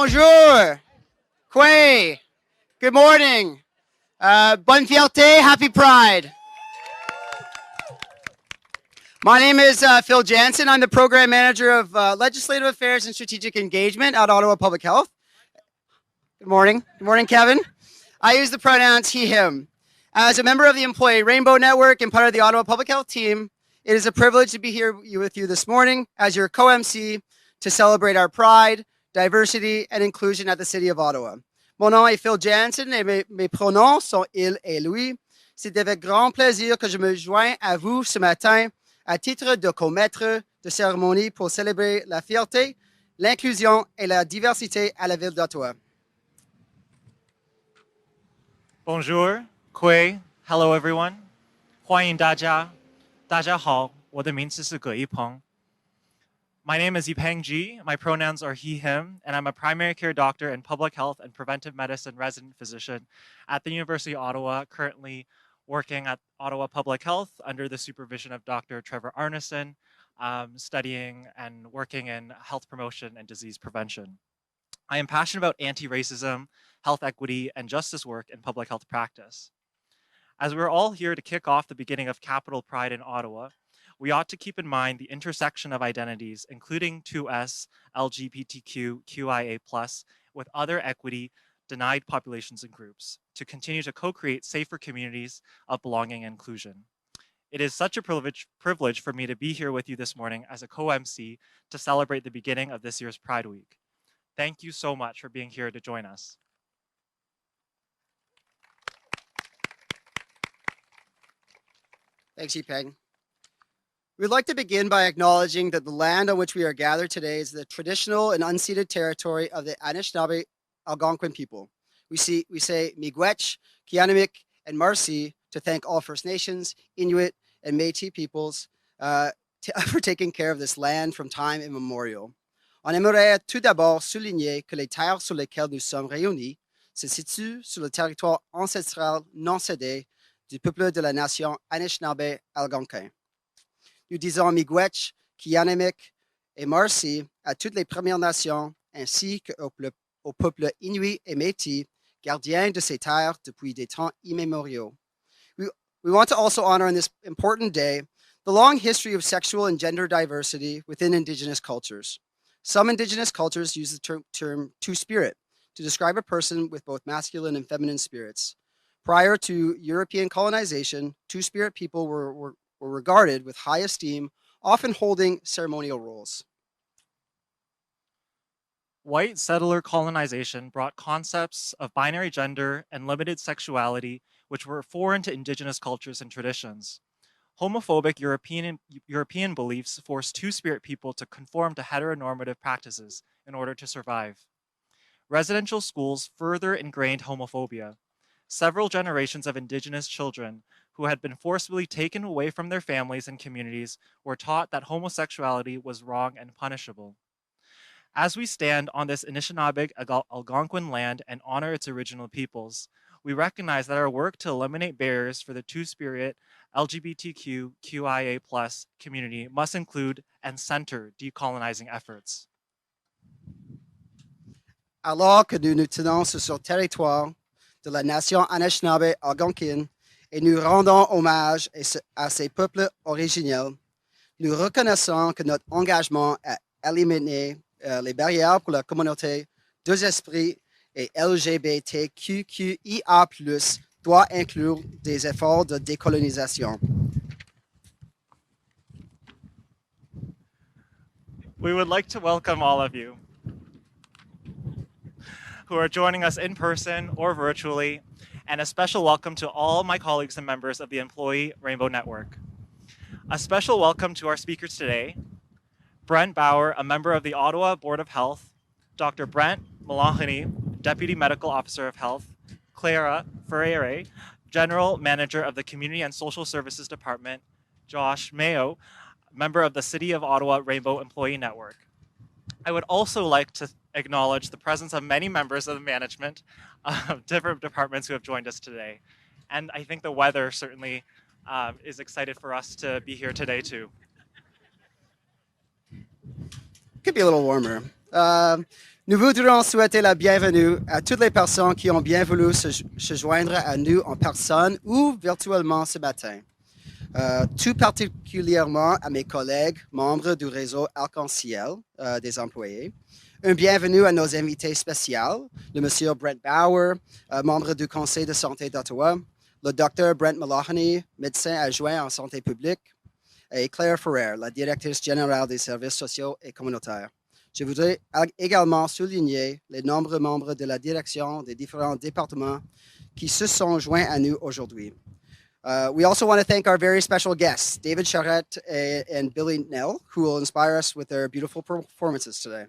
Bonjour. Quay. Good morning. Bonne Fierté. Happy Pride. My name is Phil Jansen. I'm the Program Manager of Legislative Affairs and Strategic Engagement at Ottawa Public Health. Good morning. Good morning, Kevin. I use the pronouns he, him. As a member of the Employee Rainbow Network and part of the Ottawa Public Health team, it is a privilege to be here with you this morning as your co-MC to celebrate our pride, diversity, and inclusion at the City of Ottawa. Mon nom est Phil Jansen et mes pronoms sont il et lui. C'est avec grand plaisir que je me joins à vous ce matin à titre de co-maître de cérémonie pour célébrer la fierté, l'inclusion et la diversité à la ville d'Ottawa. Bonjour, Quay. Hello, everyone. 欢迎大家。大家好，我的名字是葛一鹏。My name is Yipeng Ji. My pronouns are he, him, and I'm a primary care doctor in public health and preventive medicine resident physician at the University of Ottawa, currently working at Ottawa Public Health under the supervision of Dr. Trevor Arneson, studying and working in health promotion and disease prevention. I am passionate about anti-racism, health equity, and justice work in public health practice. As we're all here to kick off the beginning of Capital Pride in Ottawa, we ought to keep in mind the intersection of identities, including 2S, LGBTQ, QIA+, with other equity denied populations and groups, to continue to co-create safer communities of belonging and inclusion. It is such a privilege for me to be here with you this morning as a co-MC to celebrate the beginning of this year's Pride Week. Thank you so much for being here to join us. Thanks, Yipeng. We'd like to begin by acknowledging that the land on which we are gathered today is the traditional and unceded territory of the Anishinaabe Algonquin people. We say Miigwech, Kianamik, and Marcy to thank all First Nations, Inuit, and Métis peoples for taking care of this land from time immemorial. On aimerait tout d'abord souligner que les terres sur lesquelles nous sommes réunis se situent sur le territoire ancestral non cédé du peuple de la nation Anishinaabe Algonquin. Nous disons Miigwech, Kianamik et Marcy à toutes les Premières Nations ainsi qu'au peuple Inuit et Métis, gardiens de ces terres depuis des temps immémoriaux. We want to also honor on this important day the long history of sexual and gender diversity within Indigenous cultures. Some Indigenous cultures use the term two-spirit to describe a person with both masculine and feminine spirits. Prior to European colonization, two-spirit people were regarded with high esteem, often holding ceremonial roles. White settler colonization brought concepts of binary gender and limited sexuality, which were foreign to Indigenous cultures and traditions. Homophobic European beliefs forced two-spirit people to conform to heteronormative practices in order to survive. Residential schools further ingrained homophobia. Several generations of Indigenous children who had been forcibly taken away from their families and communities were taught that homosexuality was wrong and punishable. As we stand on this Anishinaabe Algonquin land and honor its original peoples, we recognize that our work to eliminate barriers for the two-spirit LGBTQ QIA+ community must include and center decolonizing efforts. Alors que nous nous tenons sur ce territoire de la nation Anishinaabe Algonquine et nous rendons hommage à ces peuples originels, nous reconnaissons que notre engagement à éliminer les barrières pour la communauté deux esprits et LGBTQIA+, doit inclure des efforts de décolonisation. We would like to welcome all of you who are joining us in person or virtually, and a special welcome to all my colleagues and members of the Employee Rainbow Network. A special welcome to our speakers today, Brent Bauer, a member of the Ottawa Board of Health, Dr. Brent Malahany, Deputy Medical Officer of Health, Clara Ferreira, General Manager of the Community and Social Services Department, Josh Mayo, member of the City of Ottawa Rainbow Employee Network. I would also like to acknowledge the presence of many members of the management of different departments who have joined us today. And I think the weather certainly is excited for us to be here today too. Could be a little warmer. Nous voudrions souhaiter la bienvenue à toutes les personnes qui ont bien voulu se joindre à nous en personne ou virtuellement ce matin. Tout particulièrement à mes collègues, membres du réseau Arc-en-Ciel des employés. Un bienvenue à nos invités spéciaux, le monsieur Brent Bauer, membre du Conseil de santé d'Ottawa, le docteur Brent Mulahany, médecin adjoint en santé publique, et Claire Ferrer, la directrice générale des services sociaux et communautaires. Je voudrais également souligner les nombreux membres de la direction des différents départements qui se sont joints à nous aujourd'hui. We also want to thank our very special guests, David Charette and Billy Nell, who will inspire us with their beautiful performances today.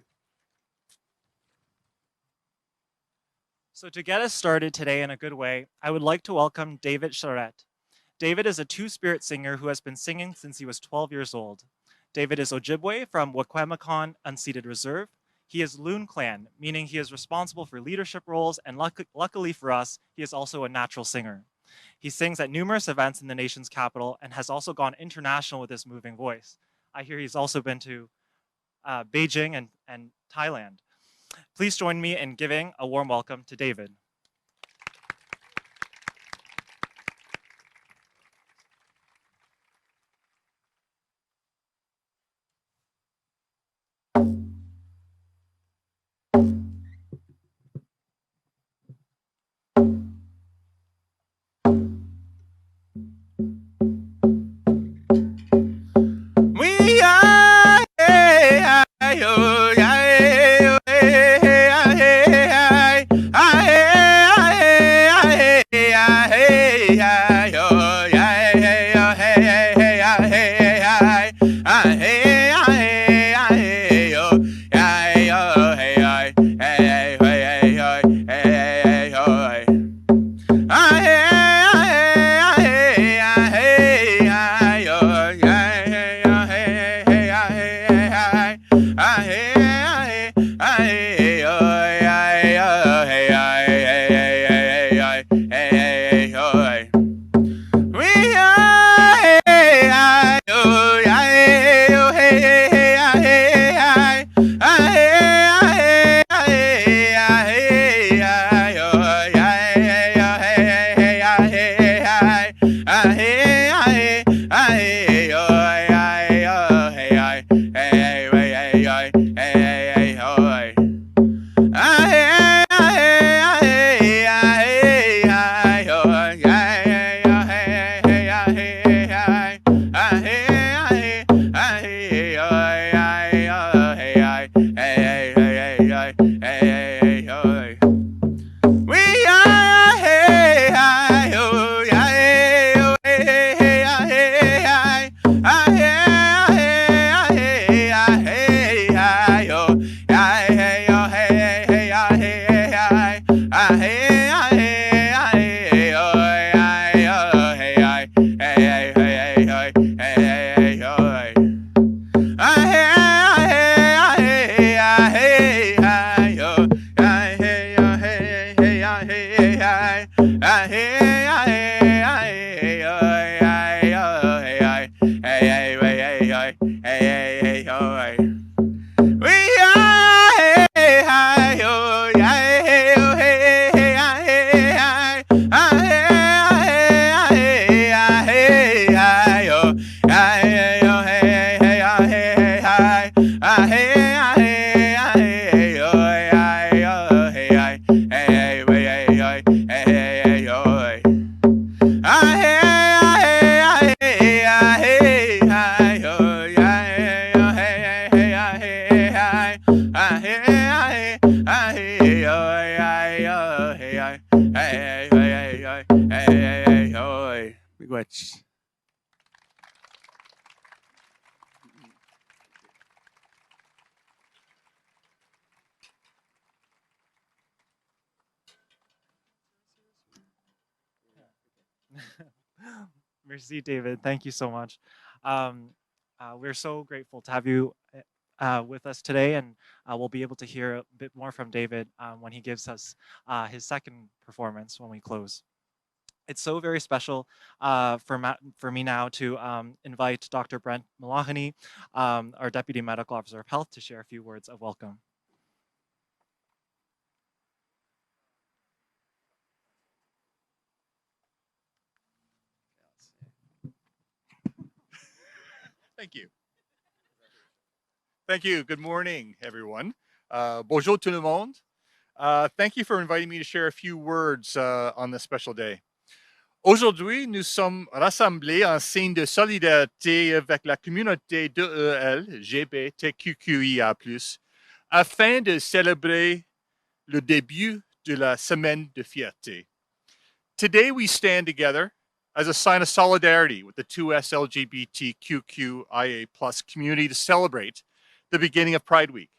So to get us started today in a good way, I would like to welcome David Charette. David is a two-spirit singer who has been singing since he was 12 years old. David is Ojibwe from Wakwemacon Unceded Reserve. He is Loon Clan, meaning he is responsible for leadership roles, and luckily for us, he is also a natural singer. He sings at numerous events in the nation's capital and has also gone international with his moving voice. I hear he's also been to Beijing and Thailand. Please join me in giving a warm welcome to David. Merci, David. Thank you so much. We're so grateful to have you with us today, and we'll be able to hear a bit more from David when he gives us his second performance when we close. It's so very special for me now to invite Dr. Brent Mulahany, our Deputy Medical Officer of Health, to share a few words of welcome. Thank you. Thank you. Good morning, everyone. Bonjour tout le monde. Thank you for inviting me to share a few words on this special day. Aujourd'hui, nous sommes rassemblés en signe de solidarité avec la communauté d'EEL, LGBTQIA+, afin de célébrer le début de la semaine de fierté. Today, we stand together as a sign of solidarity with the 2S LGBTQIA+ community to celebrate the beginning of Pride Week.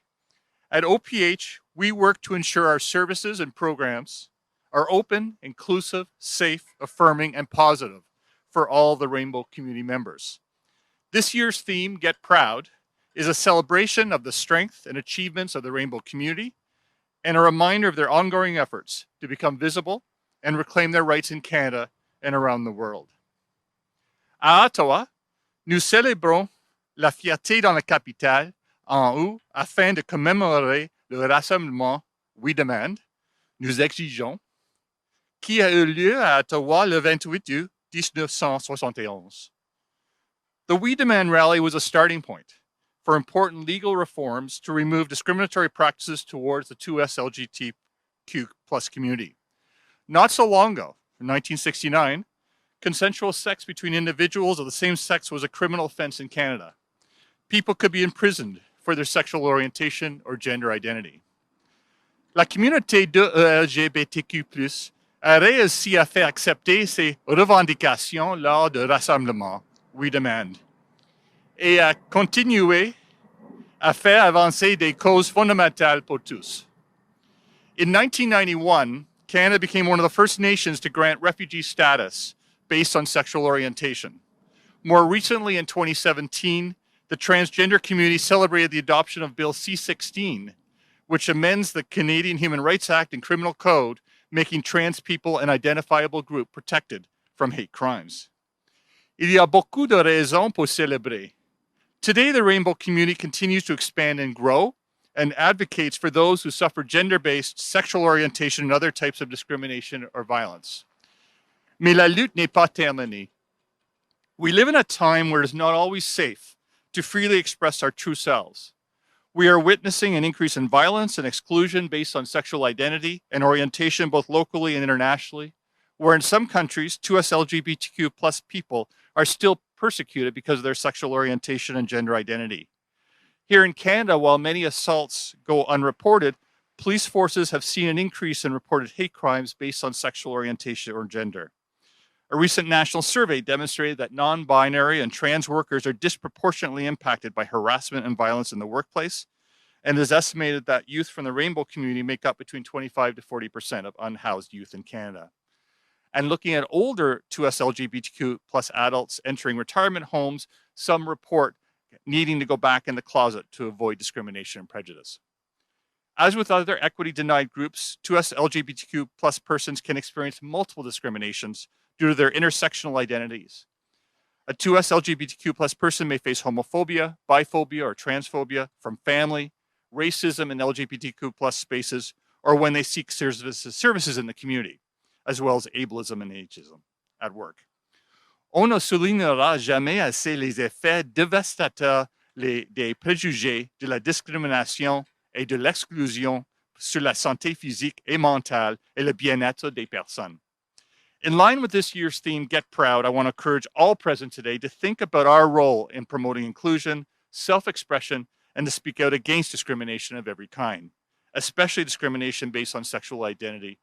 At OPH, we work to ensure our services and programs are open, inclusive, safe, affirming, and positive for all the Rainbow community members. This year's theme, Get Proud, is a celebration of the strength and achievements of the Rainbow community and a reminder of their ongoing efforts to become visible and reclaim their rights in Canada and around the world. À Ottawa, nous célébrons la fierté dans la capitale en août afin de commémorer le rassemblement We Demand, nous exigeons, qui a eu lieu à Ottawa le 28 août 1971. The We Demand rally was a starting point for important legal reforms to remove discriminatory practices towards the 2S LGBTQ+ community. Not so long ago, in 1969, consensual sex between individuals of the same sex was a criminal offense in Canada. People could be imprisoned for their sexual orientation or gender identity. La communauté de LGBTQ+, a réussi à faire accepter ses revendications lors de rassemblements We Demand et a continué à faire avancer des causes fondamentales pour tous. In 1991, Canada became one of the first nations to grant refugee status based on sexual orientation. More recently, in 2017, the transgender community celebrated the adoption of Bill C-16, which amends the Canadian Human Rights Act and Criminal Code, making trans people an identifiable group protected from hate crimes. Il y a beaucoup de raisons pour célébrer. Today, the Rainbow community continues to expand and grow and advocates for those who suffer gender-based sexual orientation and other types of discrimination or violence. Mais la lutte n'est pas terminée. We live in a time where it is not always safe to freely express our true selves. We are witnessing an increase in violence and exclusion based on sexual identity and orientation both locally and internationally, where in some countries, 2S LGBTQ+ people are still persecuted because of their sexual orientation and gender identity. Here in Canada, while many assaults go unreported, police forces have seen an increase in reported hate crimes based on sexual orientation or gender. A recent national survey demonstrated that non-binary and trans workers are disproportionately impacted by harassment and violence in the workplace, and it is estimated that youth from the Rainbow community make up between 25 to 40% of unhoused youth in Canada. And looking at older 2S LGBTQ+ adults entering retirement homes, some report needing to go back in the closet to avoid discrimination and prejudice. As with other equity-denied groups, 2S LGBTQ+ persons can experience multiple discriminations due to their intersectional identities. A 2S LGBTQ+ person may face homophobia, biphobia, or transphobia from family, racism in LGBTQ+ spaces, or when they seek services in the community, as well as ableism and ageism at work. On ne soulignera jamais assez les effets dévastateurs des préjugés, de la discrimination et de l'exclusion sur la santé physique et mentale et le bien-être des personnes. In line with this year's theme, Get Proud, I want to encourage all present today to think about our role in promoting inclusion, self-expression, and to speak out against discrimination of every kind, especially discrimination based on sexual identity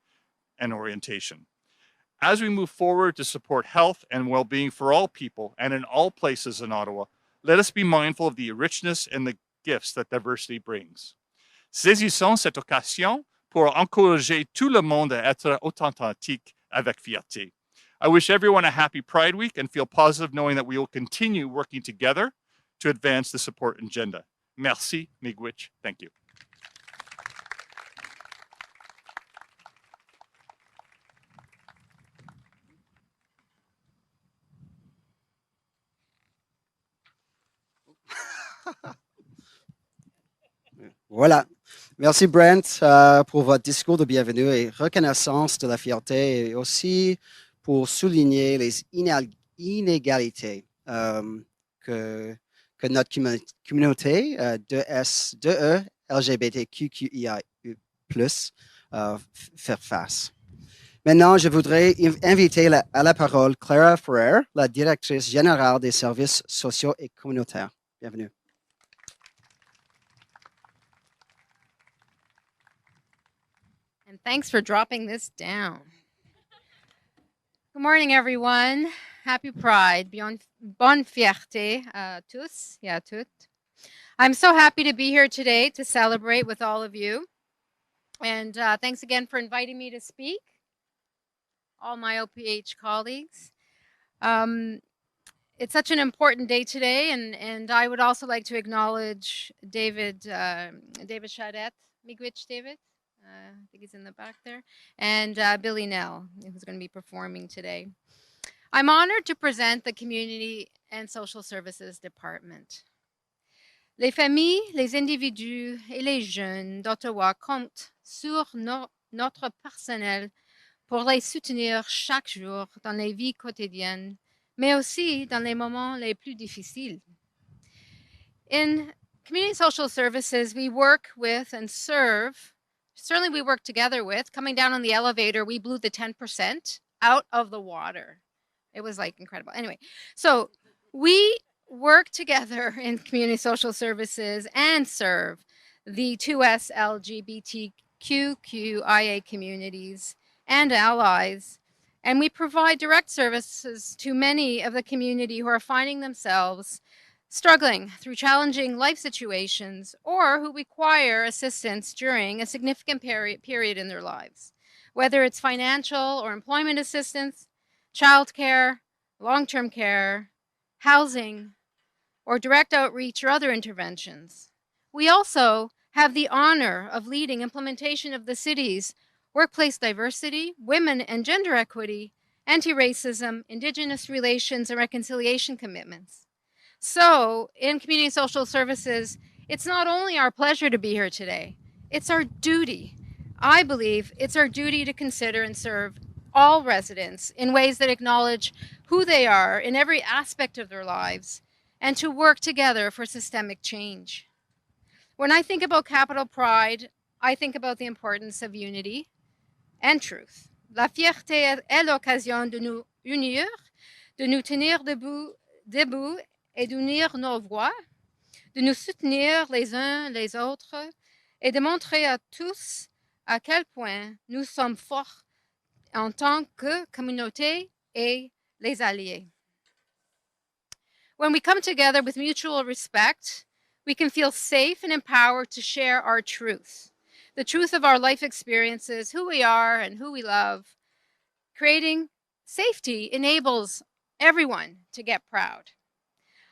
and orientation. As we move forward to support health and well-being for all people and in all places in Ottawa, let us be mindful of the richness and the gifts that diversity brings. Saisissons cette occasion pour encourager tout le monde à être authentique avec fierté. I wish everyone a happy Pride Week and feel positive knowing that we will continue working together to advance the support agenda. Merci, miigwech. Thank you. Voilà. Merci Brent pour votre discours de bienvenue et reconnaissance de la fierté et aussi pour souligner les inégalités que que notre communauté de LGBTQIA+, faire face. Maintenant, je voudrais inviter à la parole Clara Ferrer, la directrice générale des services sociaux et communautaires. Bienvenue. And thanks for dropping this down. Good morning, everyone. Happy Pride. Bonne Fierté à tous et à toutes. I'm so happy to be here today to celebrate with all of you. And thanks again for inviting me to speak, all my OPH colleagues. It's such an important day today, and I would also like to acknowledge David Chadet. Miigwech, David? I think he's in the back there. And Billy Nell, who's going to be performing today. I'm honored to present the Community and Social Services Department. Les familles, les individus et les jeunes d'Ottawa comptent sur notre personnel pour les soutenir chaque jour dans les vies quotidiennes, mais aussi dans les moments les plus difficiles. In Community Social Services, we work with and serve. Certainly we work together with. Coming down on the elevator, we blew the 10% out of the water. It was like incredible. Anyway, so we work together in community social services and serve the 2S LGBTQIA communities and allies. And we provide direct services to many of the community who are finding themselves struggling through challenging life situations or who require assistance during a significant period in their lives, whether it's financial or employment assistance, childcare, long-term care, housing, or direct outreach or other interventions. We also have the honor of leading implementation of the city's workplace diversity, women and gender equity, anti-racism, Indigenous relations, and reconciliation commitments. So, in Community Social Services, it's not only our pleasure to be here today, it's our duty. I believe it's our duty to consider and serve all residents in ways that acknowledge who they are in every aspect of their lives and to work together for systemic change. When I think about Capital Pride, I think about the importance of unity and truth. La fierté est l'occasion de nous unir, de nous tenir debout et d'unir nos voix, de nous soutenir les uns les autres et de montrer à tous à quel point nous sommes forts en tant que communauté et les alliés. When we come together with mutual respect, we can feel safe and empowered to share our truth, the truth of our life experiences, who we are and who we love. Creating safety enables everyone to get proud.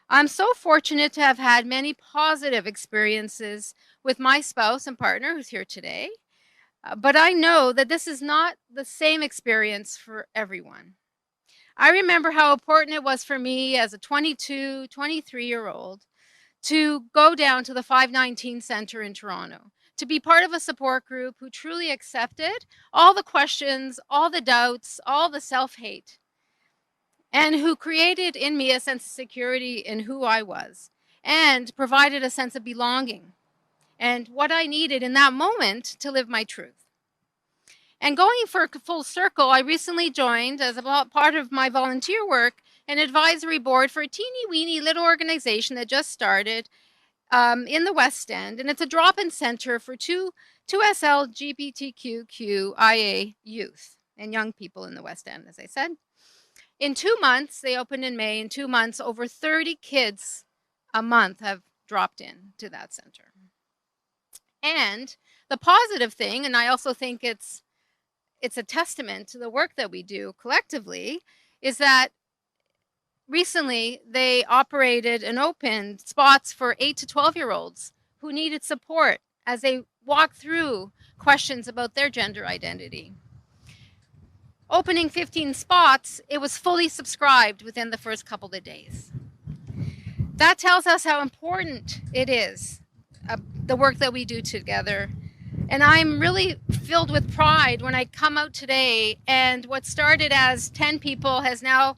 I'm so fortunate to have had many positive experiences with my spouse and partner who's here today, but I know that this is not the same experience for everyone. I remember how important it was for me as a 22, 23-year-old to go down to the 519 Center in Toronto, to be part of a support group who truly accepted all the questions, all the doubts, all the self-hate, and who created in me a sense of security in who I was and provided a sense of belonging and what I needed in that moment to live my truth. And going for full circle, I recently joined as a part of my volunteer work an advisory board for a teeny weeny little organization that just started in the West End, and it's a drop-in center for 2S LGBTQIA youth and young people in the West End, as I said. In 2 months, they opened in May. In 2 months, over 30 kids a month have dropped in to that center. And the positive thing, and I also think it's a testament to the work that we do collectively, is that recently they operated and opened spots for 8 to 12-year-olds who needed support as they walked through questions about their gender identity. Opening 15 spots, it was fully subscribed within the first couple of days. That tells us how important it is, the work that we do together. And I'm really filled with pride when I come out today and what started as 10 people has now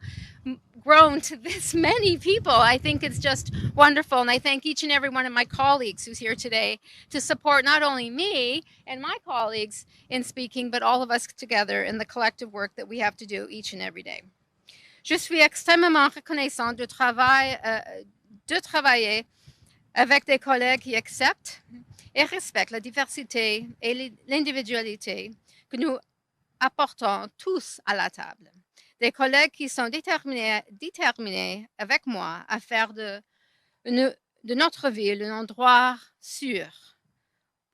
grown to this many people. I think it's just wonderful. And I thank each and every one of my colleagues who's here today to support not only me and my colleagues in speaking, but all of us together in the collective work that we have to do each and every day. Je suis extrêmement reconnaissante de travailler avec des collègues qui acceptent et respectent la diversité et l'individualité que nous apportons tous à la table. Des collègues qui sont déterminés avec moi à faire de notre ville un endroit sûr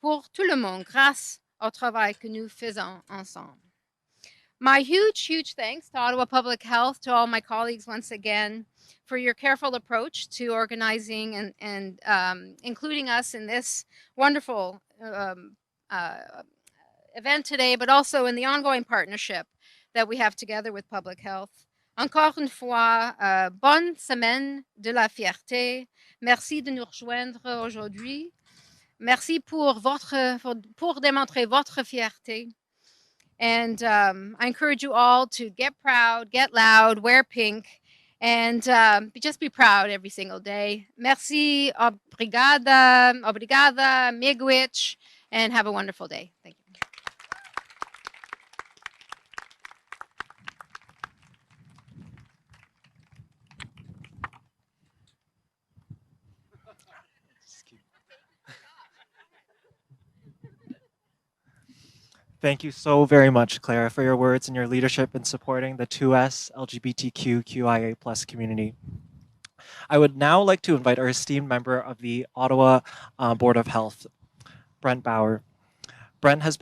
pour tout le monde grâce au travail que nous faisons ensemble. My huge thanks to Ottawa Public Health, to all my colleagues once again, for your careful approach to organizing and including us in this wonderful event today, but also in the ongoing partnership that we have together with public health. Encore une fois, bonne semaine de la fierté. Merci de nous rejoindre aujourd'hui. Merci pour démontrer votre fierté. And I encourage you all to get proud, get loud, wear pink, and just be proud every single day. Merci, obrigada, miigwech, and have a wonderful day. Thank you. Thank you so very much, Clara, for your words and your leadership in supporting the 2S LGBTQ QIA plus community. I would now like to invite our esteemed member of the Ottawa Board of Health, Brent Bauer. Brent has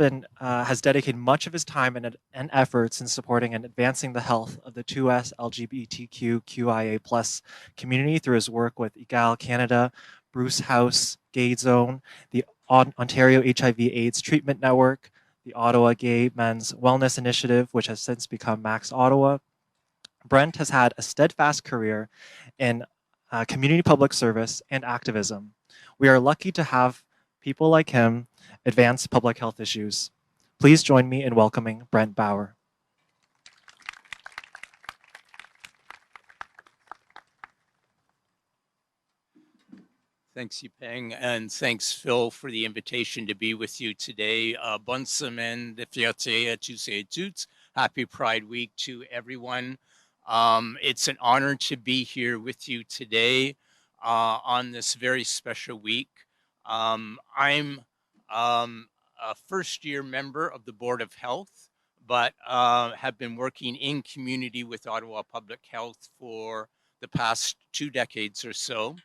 dedicated much of his time and efforts in supporting and advancing the health of the 2S LGBTQ QIA plus community through his work with EGAL Canada, Bruce House, Gay Zone, the Ontario HIV/AIDS Treatment Network, the Ottawa Gay Men's Wellness Initiative, which has since become Max Ottawa. Brent has had a steadfast career in community public service and activism. We are lucky to have people like him advance public health issues. Please join me in welcoming Brent Bauer. Thanks, Yipeng, and thanks, Phil, for the invitation to be with you today. Bonne semaine de fierté à tous et toutes. Happy Pride Week to everyone. It's an honor to be here with you today on this very special week. I'm a first-year member of the Board of Health, but have been working in community with Ottawa Public Health for the past 2 decades or so.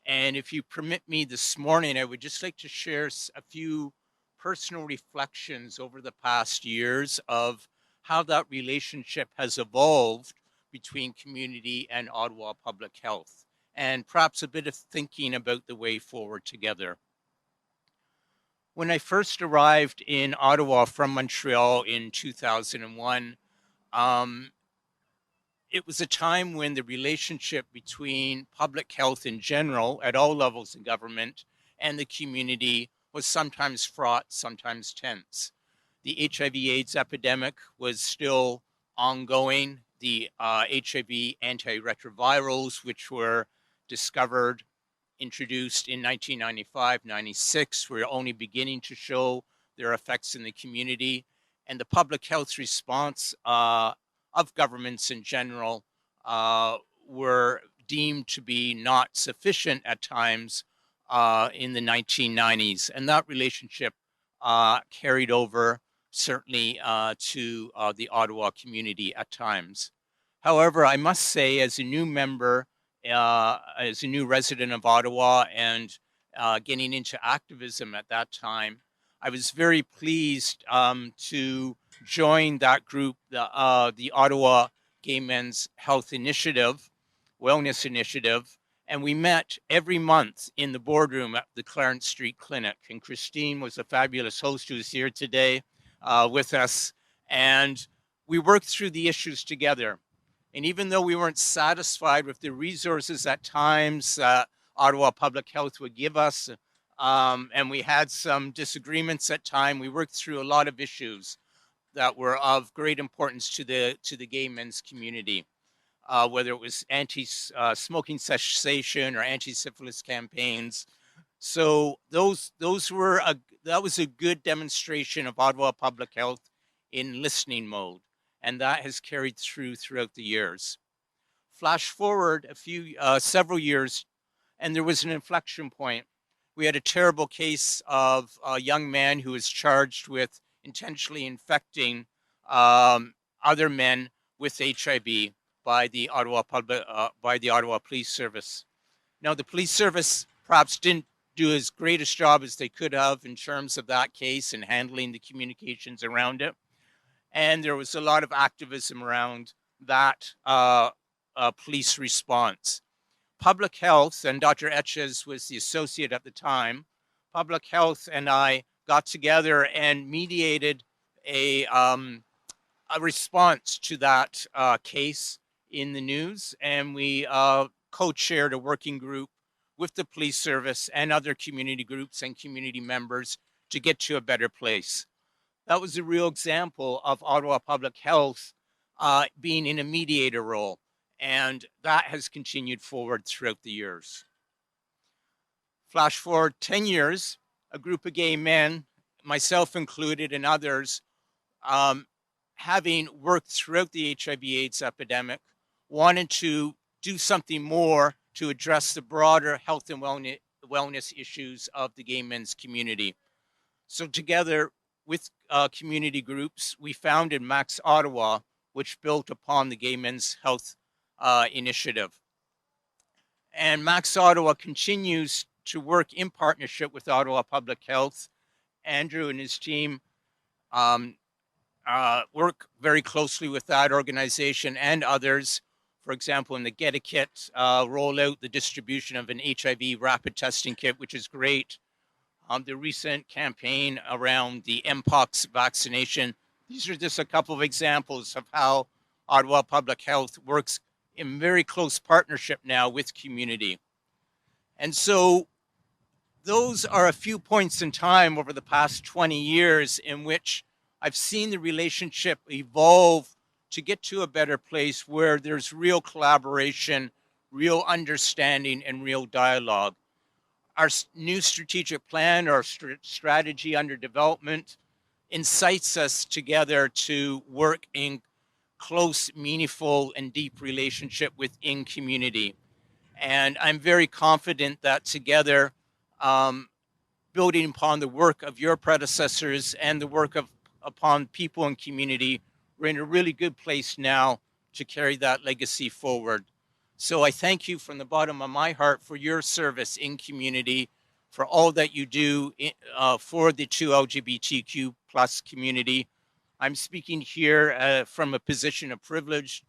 And if you permit me this morning, I would just like to share a few personal reflections over the past years of how that relationship has evolved between community and Ottawa Public Health, and perhaps a bit of thinking about the way forward together. When I first arrived in Ottawa from Montreal in 2001, it was a time when the relationship between public health in general at all levels of government and the community was sometimes fraught, sometimes tense. The HIV/AIDS epidemic was still ongoing. The HIV antiretrovirals, which were discovered, introduced in 1995-96, were only beginning to show their effects in the community. And the public health response of governments in general were deemed to be not sufficient at times in the 1990s. And that relationship carried over certainly to the Ottawa community at times. However, I must say, as a new member, as a new resident of Ottawa and getting into activism at that time, I was very pleased to join that group, the Ottawa Gay Men's Health Initiative, Wellness Initiative, and we met every month in the boardroom at the Clarence Street Clinic. And Christine was a fabulous host who is here today with us, and we worked through the issues together. And even though we weren't satisfied with the resources at times Ottawa Public Health would give us, and we had some disagreements at times, we worked through a lot of issues that were of great importance to the gay men's community. whether it was anti-smoking cessation or anti-syphilis campaigns. So that was a good demonstration of Ottawa Public Health in listening mode, and that has carried throughout the years. Flash forward several years, and there was an inflection point. We had a terrible case of a young man who was charged with intentionally infecting other men with HIV by the Ottawa Police Service. Now, the police service perhaps didn't do as great a job as they could have in terms of that case and handling the communications around it. And there was a lot of activism around that police response. Public Health, and Dr. Etches was the associate at the time, Public Health and I got together and mediated a response to that case in the news, and we co-chaired a working group with the police service and other community groups and community members to get to a better place. That was a real example of Ottawa Public Health being in a mediator role, and that has continued forward throughout the years. Flash forward 10 years, a group of gay men, myself included and others, having worked throughout the HIV/AIDS epidemic, wanted to do something more to address the broader health and wellness issues of the gay men's community. So together with community groups, we founded Max Ottawa, which built upon the Gay Men's Health Initiative. And Max Ottawa continues to work in partnership with Ottawa Public Health. Andrew and his team work very closely with that organization and others. For example, in the Get a Kit, roll out the distribution of an HIV rapid testing kit, which is great. The recent campaign around the Mpox vaccination. These are just a couple of examples of how Ottawa Public Health works in very close partnership now with community. And so those are a few points in time over the past 20 years in which I've seen the relationship evolve to get to a better place where there's real collaboration, real understanding, and real dialogue. Our new strategic plan, our strategy under development, incites us together to work in close, meaningful, and deep relationship within community. And I'm very confident that together, building upon the work of your predecessors and the work upon people in community, we're in a really good place now to carry that legacy forward. So I thank you from the bottom of my heart for your service in community, for all that you do for the 2 LGBTQ plus community. I'm speaking here from a position of privilege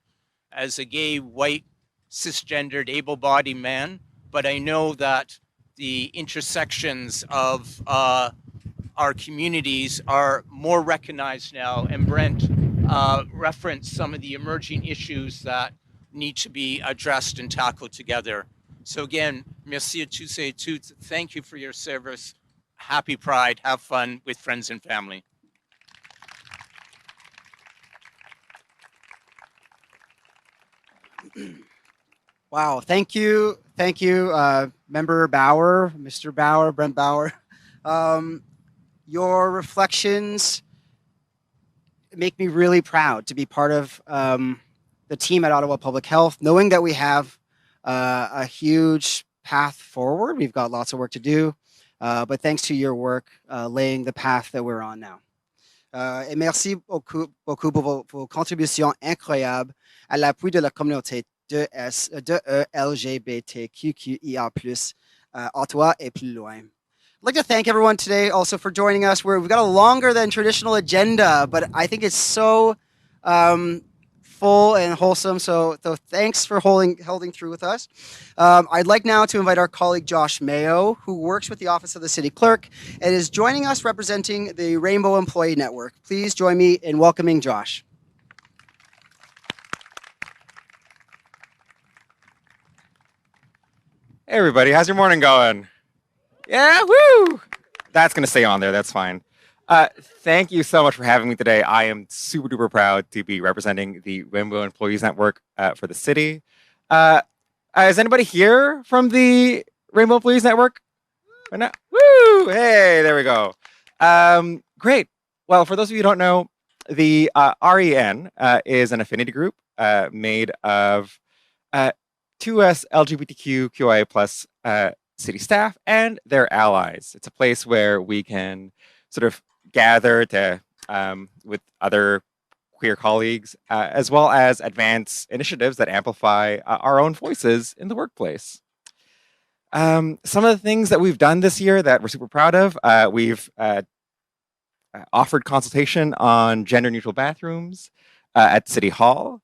as a gay, white, cisgendered, able-bodied man, but I know that the intersections of our communities are more recognized now, and Brent referenced some of the emerging issues that need to be addressed and tackled together. So again, merci à tous et toutes. Thank you for your service. Happy Pride. Have fun with friends and family. Wow, thank you, Member Bauer, Mr. Bauer, Brent Bauer. Your reflections make me really proud to be part of the team at Ottawa Public Health, knowing that we have a huge path forward. We've got lots of work to do, but thanks to your work, laying the path that we're on now. Et merci beaucoup pour vos contributions incroyables à l'appui de la communauté de LGBTQIA+, Ottawa et plus loin. I'd like to thank everyone today also for joining us. We've got a longer than traditional agenda, but I think it's so full and wholesome. So thanks for holding through with us. I'd like now to invite our colleague Josh Mayo, who works with the Office of the City Clerk and is joining us representing the Rainbow Employee Network. Please join me in welcoming Josh. Hey everybody, how's your morning going? Yeah, woo! That's gonna stay on there, that's fine. Thank you so much for having me today. I am super duper proud to be representing the Rainbow Employees Network for the city. Is anybody here from the Rainbow Employees Network? Or not? Woo! Hey, there we go. Great. Well, for those of you who don't know, the REN is an affinity group made of 2S LGBTQIA plus city staff and their allies. It's a place where we can sort of gather to with other queer colleagues, as well as advance initiatives that amplify our own voices in the workplace. Some of the things that we've done this year that we're super proud of, we've offered consultation on gender-neutral bathrooms at City Hall,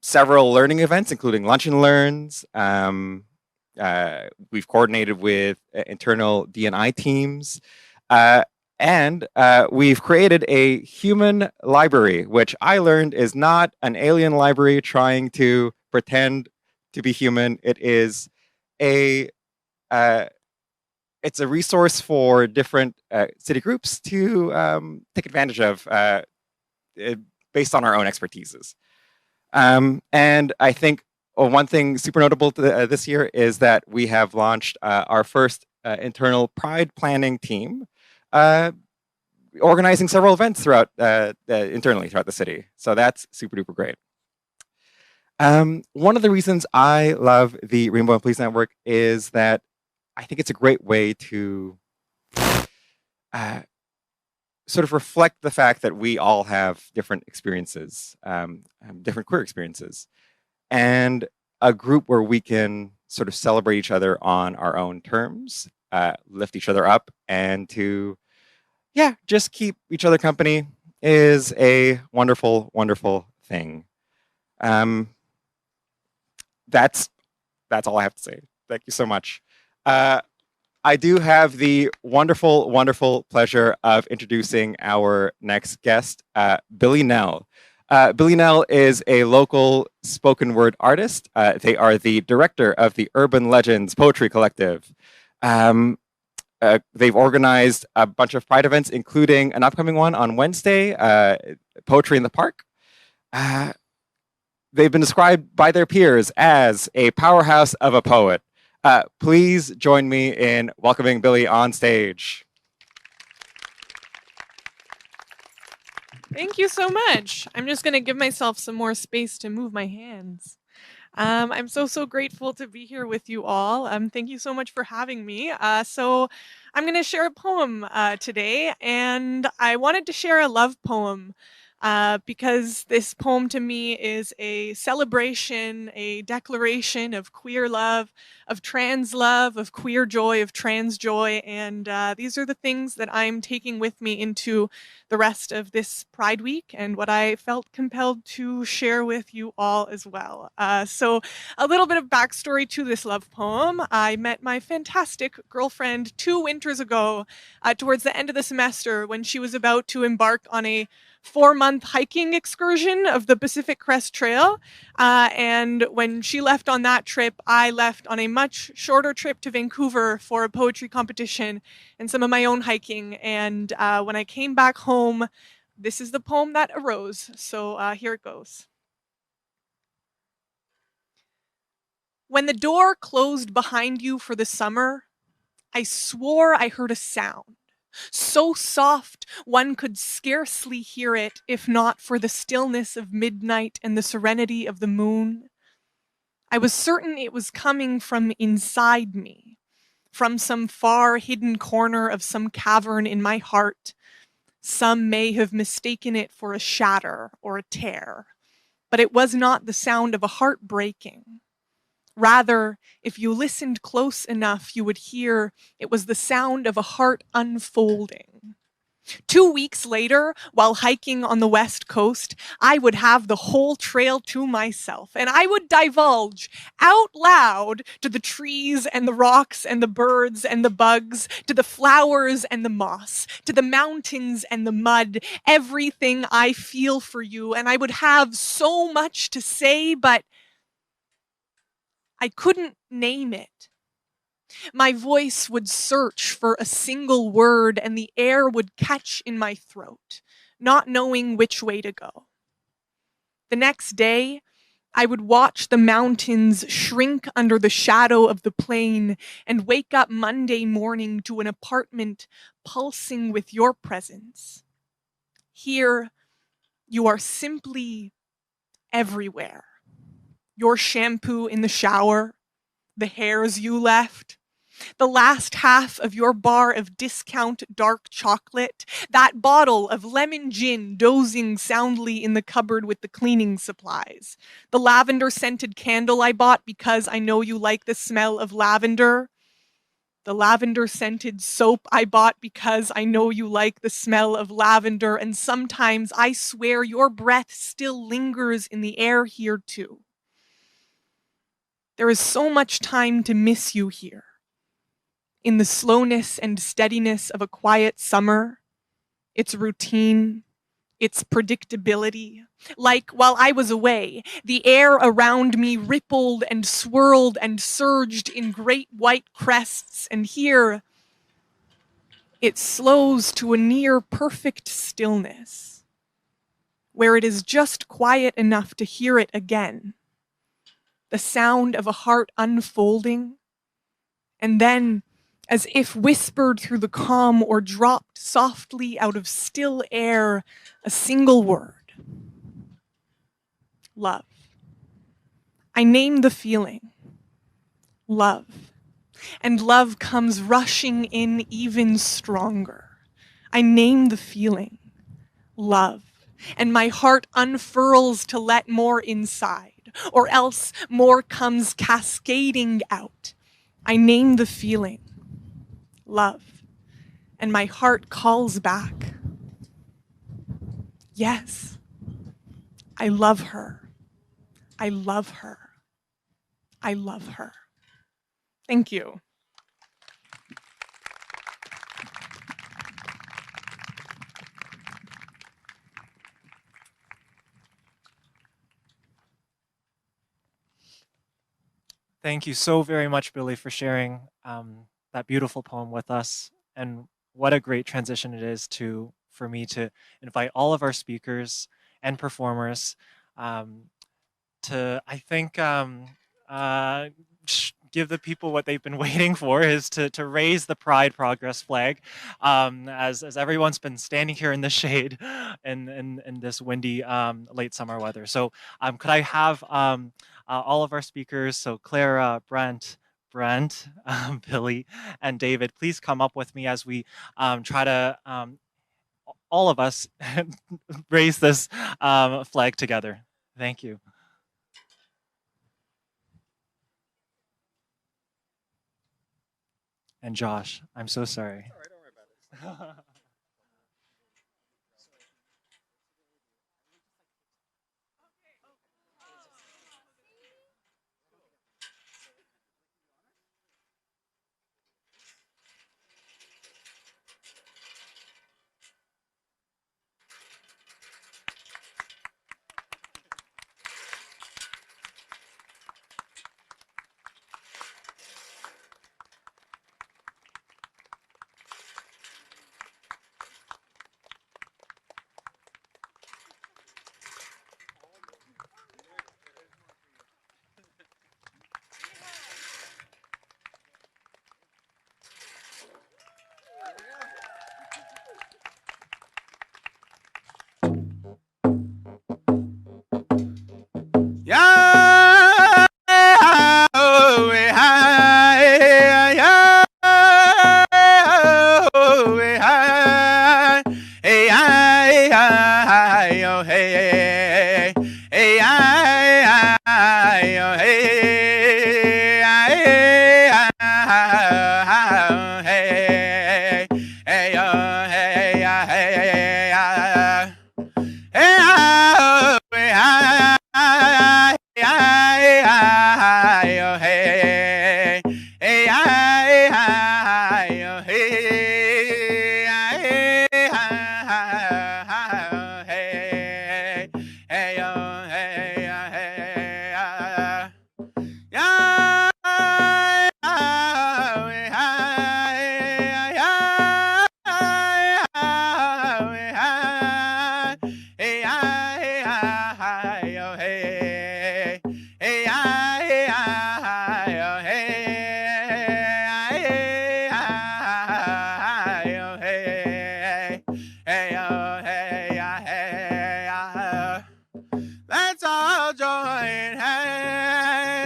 several learning events, including lunch and learns. We've coordinated with internal D&I teams, and we've created a human library, which I learned is not an alien library trying to pretend to be human. It is it's a resource for different city groups to take advantage of based on our own expertises. And I think one thing super notable this year is that we have launched our first internal Pride planning team, organizing several events throughout internally throughout the city. So that's super duper great. One of the reasons I love the Rainbow Employees Network is that I think it's a great way to sort of reflect the fact that we all have different experiences, different queer experiences, and a group where we can sort of celebrate each other on our own terms, lift each other up, and to, yeah, just keep each other company is a wonderful, wonderful thing. That's all I have to say. Thank you so much. I do have the wonderful, wonderful pleasure of introducing our next guest, Billy Nell. Billy Nell is a local spoken word artist. They are the director of the Urban Legends Poetry Collective. They've organized a bunch of Pride events, including an upcoming one on Wednesday, Poetry in the Park. They've been described by their peers as a powerhouse of a poet. Please join me in welcoming Billy on stage. Thank you so much. I'm just going to give myself some more space to move my hands. I'm so grateful to be here with you all. Thank you so much for having me. So I'm going to share a poem today, and I wanted to share a love poem because this poem to me is a celebration, a declaration of queer love, of trans love, of queer joy, of trans joy, and these are the things that I'm taking with me into the rest of this Pride Week and what I felt compelled to share with you all as well. So a little bit of backstory to this love poem. I met my fantastic girlfriend 2 winters ago towards the end of the semester when she was about to embark on a 4-month hiking excursion of the Pacific Crest Trail. And when she left on that trip, I left on a much shorter trip to Vancouver for a poetry competition and some of my own hiking. And when I came back home, this is the poem that arose. So here it goes. When the door closed behind you for the summer, I swore I heard a sound. So soft, one could scarcely hear it, if not for the stillness of midnight and the serenity of the moon. I was certain it was coming from inside me, from some far hidden corner of some cavern in my heart. Some may have mistaken it for a shatter or a tear, but it was not the sound of a heart breaking. Rather, if you listened close enough, you would hear it was the sound of a heart unfolding. 2 weeks later, while hiking on the West Coast, I would have the whole trail to myself, and I would divulge out loud to the trees and the rocks and the birds and the bugs, to the flowers and the moss, to the mountains and the mud, everything I feel for you, and I would have so much to say, but I couldn't name it. My voice would search for a single word and the air would catch in my throat, not knowing which way to go. The next day, I would watch the mountains shrink under the shadow of the plain and wake up Monday morning to an apartment pulsing with your presence. Here, you are simply everywhere. Your shampoo in the shower, the hairs you left, the last half of your bar of discount dark chocolate, that bottle of lemon gin dozing soundly in the cupboard with the cleaning supplies, the lavender-scented candle I bought because I know you like the smell of lavender, the lavender-scented soap I bought because I know you like the smell of lavender, and sometimes I swear your breath still lingers in the air here too. There is so much time to miss you here. In the slowness and steadiness of a quiet summer, its routine, its predictability. Like while I was away, the air around me rippled and swirled and surged in great white crests, and here it slows to a near perfect stillness, where it is just quiet enough to hear it again. The sound of a heart unfolding, and then, as if whispered through the calm or dropped softly out of still air, a single word. Love. I name the feeling. Love. And love comes rushing in even stronger. I name the feeling. Love. And my heart unfurls to let more inside, or else more comes cascading out. I name the feeling. Love. And my heart calls back. Yes, I love her. I love her. I love her. Thank you. Thank you so very much, Billy, for sharing that beautiful poem with us. And what a great transition it is for me to invite all of our speakers and performers to, I think, give the people what they've been waiting for, is to raise the Pride Progress flag, as everyone's been standing here in the shade in this windy late summer weather. So could I have all of our speakers, so Clara, Brent, Billy, and David, please come up with me as we try to, all of us, raise this flag together. Thank you. And Josh, I'm so sorry. All right, don't worry about it.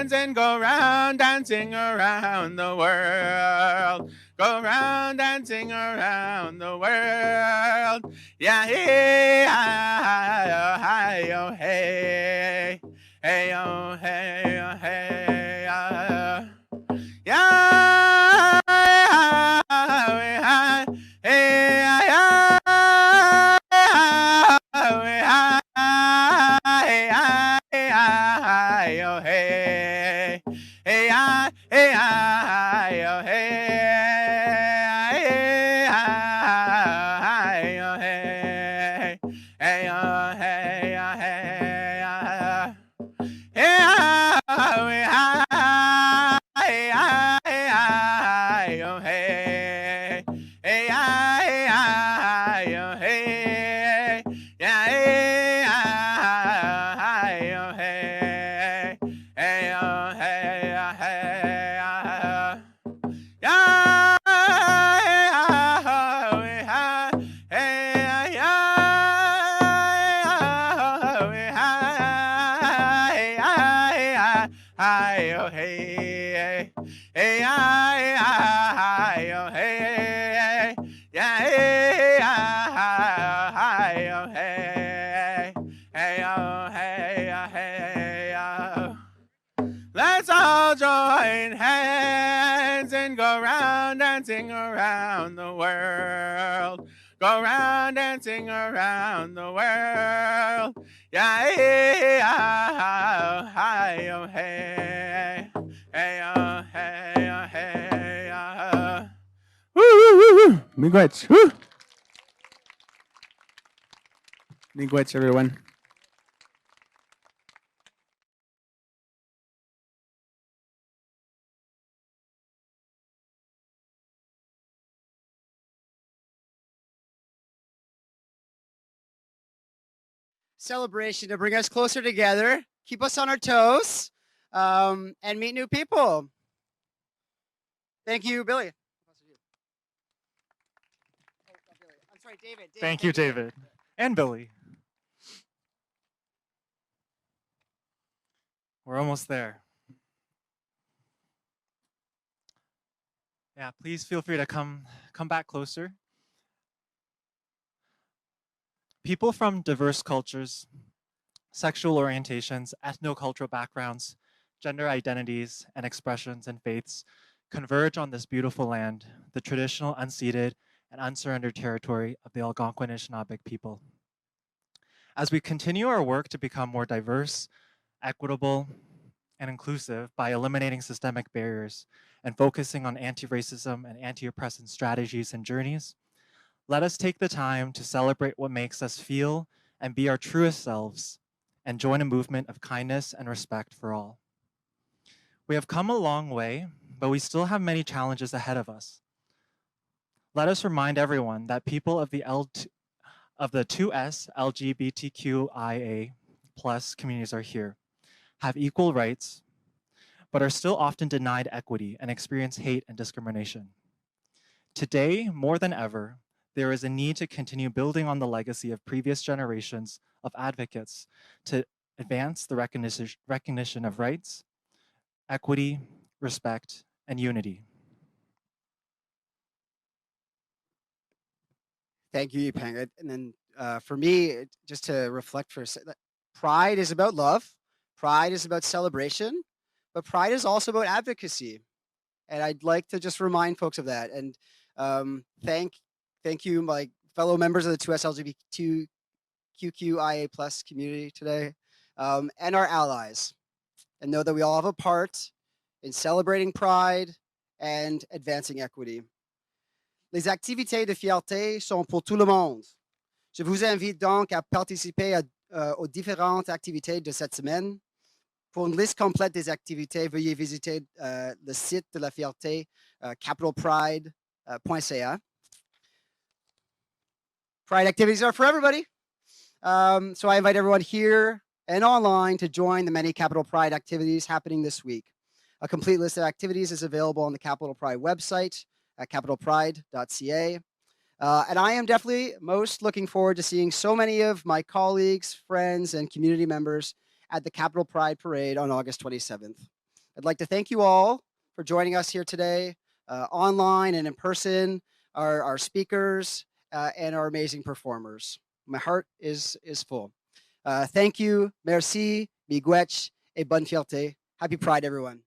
hands and go round dancing around the world. Go round dancing around the world. Yeah, hey, hi, oh, hey. Hey, oh, hey, oh, hey, yeah, Let's all join hands and go round dancing around the world. Go round dancing around the world. Yeah, hey, hi, oh, hey. Hey, oh, hey, oh, hey, Woo, woo, woo, woo. Miigwech, woo. Miigwech, everyone. Celebration to bring us closer together, keep us on our toes, and meet new people. Thank you, Billy. I'm sorry, David. Thank you, David. And Billy. We're almost there. Yeah, please feel free to come back closer. People from diverse cultures, sexual orientations, ethnocultural backgrounds, gender identities, and expressions and faiths converge on this beautiful land, the traditional unceded and unsurrendered territory of the Algonquin Anishinaabe people. As we continue our work to become more diverse, equitable, and inclusive by eliminating systemic barriers and focusing on anti-racism and anti-oppressant strategies and journeys, let us take the time to celebrate what makes us feel and be our truest selves and join a movement of kindness and respect for all. We have come a long way, but we still have many challenges ahead of us. Let us remind everyone that people of the 2S LGBTQIA+ communities are here, have equal rights, but are still often denied equity and experience hate and discrimination. Today, more than ever, there is a need to continue building on the legacy of previous generations of advocates to advance the recognition of rights, equity, respect, and unity. Thank you, Yipeng. And then for me, just to reflect for a second, pride is about love, pride is about celebration, but pride is also about advocacy. And I'd like to just remind folks of that. And thank you, my fellow members of the 2S LGBTQIA+ community today, and our allies. And know that we all have a part in celebrating pride and advancing equity. Les activités de fierté sont pour tout le monde. Je vous invite donc à participer aux différentes activités de cette semaine. Pour une liste complète des activités, veuillez visiter le site de la fierté, capitalpride.ca. Pride activities are for everybody. So I invite everyone here and online to join the many Capital Pride activities happening this week. A complete list of activities is available on the Capital Pride website at capitalpride.ca. And I am definitely most looking forward to seeing so many of my colleagues, friends, and community members at the Capital Pride Parade on August 27th. I'd like to thank you all for joining us here today, online and in person, our speakers, and our amazing performers. My heart is full. Thank you, merci, miigwech, et bonne fierté. Happy Pride, everyone.